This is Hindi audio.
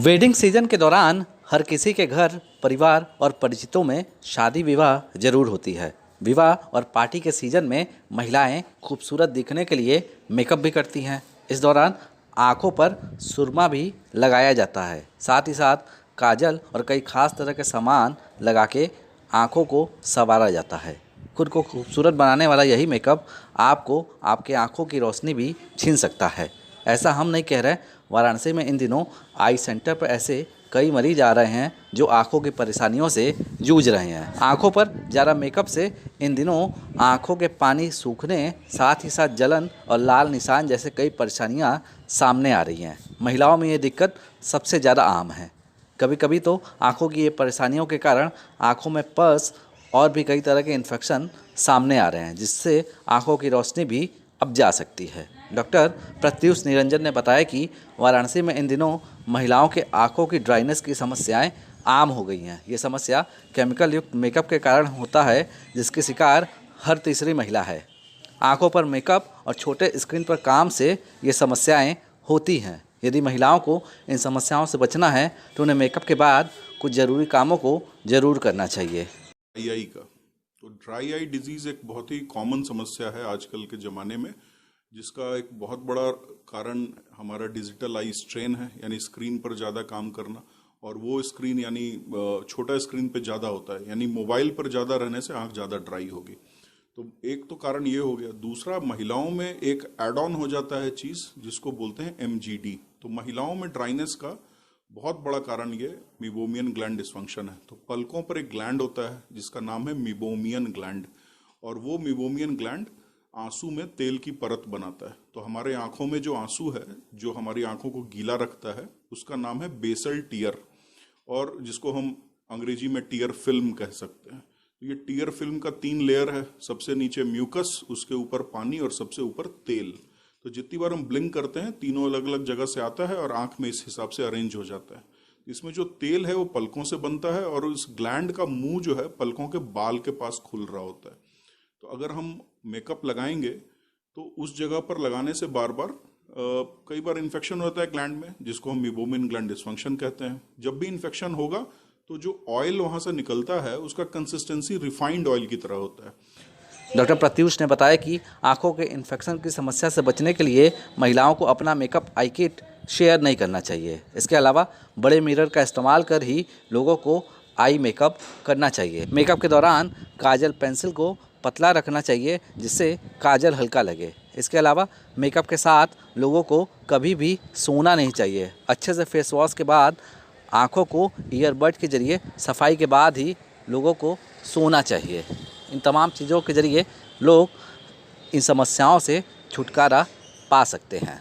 वेडिंग सीजन के दौरान हर किसी के घर, परिवार और परिचितों में शादी विवाह जरूर होती है। विवाह और पार्टी के सीजन में महिलाएं खूबसूरत दिखने के लिए मेकअप भी करती हैं। इस दौरान आंखों पर सुरमा भी लगाया जाता है। साथ ही साथ काजल और कई खास तरह के सामान लगा के आंखों को संवारा जाता है। खुद को खूबसूरत बनाने वाला यही मेकअप आपको आपके आंखों की रोशनी भी छीन सकता है। ऐसा हम नहीं कह रहे। वाराणसी में इन दिनों आई सेंटर पर ऐसे कई मरीज आ रहे हैं जो आंखों की परेशानियों से जूझ रहे हैं। आंखों पर ज़्यादा मेकअप से इन दिनों आंखों के पानी सूखने, साथ ही साथ जलन और लाल निशान जैसे कई परेशानियां सामने आ रही हैं। महिलाओं में ये दिक्कत सबसे ज़्यादा आम है। कभी कभी तो आंखों की ये परेशानियों के कारण आंखों में पस और भी कई तरह के इन्फेक्शन सामने आ रहे हैं, जिससे आंखों की रोशनी भी अब जा सकती है। डॉक्टर प्रत्युष निरंजन ने बताया कि वाराणसी में इन दिनों महिलाओं के आंखों की ड्राइनेस की समस्याएं आम हो गई हैं। ये समस्या केमिकल युक्त मेकअप के कारण होता है, जिसकी शिकार हर तीसरी महिला है। आंखों पर मेकअप और छोटे स्क्रीन पर काम से ये समस्याएं होती हैं। यदि महिलाओं को इन समस्याओं से बचना है तो उन्हें मेकअप के बाद कुछ ज़रूरी कामों को ज़रूर करना चाहिए। ड्राई आई का तो ड्राई आई डिजीज़ एक बहुत ही कॉमन समस्या है आजकल के ज़माने में, जिसका एक बहुत बड़ा कारण हमारा डिजिटल आई स्ट्रेन है, यानी स्क्रीन पर ज़्यादा काम करना। और वो स्क्रीन यानी छोटा स्क्रीन पे ज़्यादा होता है, यानी मोबाइल पर ज़्यादा रहने से आंख ज़्यादा ड्राई होगी। तो एक तो कारण ये हो गया। दूसरा, महिलाओं में एक एड ऑन हो जाता है चीज़ जिसको बोलते हैं MGD। तो महिलाओं में ड्राइनेस का बहुत बड़ा कारण ये मीबोमियन ग्लैंड डिस्फंक्शन है। तो पलकों पर एक ग्लैंड होता है जिसका नाम है मीबोमियन ग्लैंड, और वो मीबोमियन ग्लैंड आंसू में तेल की परत बनाता है। तो हमारे आंखों में जो आंसू है, जो हमारी आंखों को गीला रखता है, उसका नाम है बेसल टीयर, और जिसको हम अंग्रेजी में टीयर फिल्म कह सकते हैं। तो ये टीयर फिल्म का 3 लेयर है। सबसे नीचे म्यूकस, उसके ऊपर पानी और सबसे ऊपर तेल। तो जितनी बार हम ब्लिंक करते हैं, तीनों अलग अलग जगह से आता है और आंख में इस हिसाब से अरेंज हो जाता है। इसमें जो तेल है वो पलकों से बनता है, और उस ग्लैंड का मुंह जो है पलकों के बाल के पास खुल रहा होता है। तो अगर हम मेकअप लगाएंगे तो उस जगह पर लगाने से बार बार कई बार इन्फेक्शन होता है ग्लैंड में, जिसको हम मीबोमियन ग्लैंड डिस्फंक्शन कहते हैं। जब भी इन्फेक्शन होगा तो जो ऑयल वहां से निकलता है उसका कंसिस्टेंसी रिफाइंड ऑयल की तरह होता है। डॉक्टर प्रत्युष ने बताया कि आंखों के इन्फेक्शन की समस्या से बचने के लिए महिलाओं को अपना मेकअप आई किट शेयर नहीं करना चाहिए। इसके अलावा बड़े मिरर का इस्तेमाल कर ही लोगों को आई मेकअप करना चाहिए। मेकअप के दौरान काजल पेंसिल को पतला रखना चाहिए, जिससे काजल हल्का लगे। इसके अलावा मेकअप के साथ लोगों को कभी भी सोना नहीं चाहिए। अच्छे से फेस वॉश के बाद आँखों को ईयरबड के जरिए सफाई के बाद ही लोगों को सोना चाहिए। इन तमाम चीज़ों के ज़रिए लोग इन समस्याओं से छुटकारा पा सकते हैं।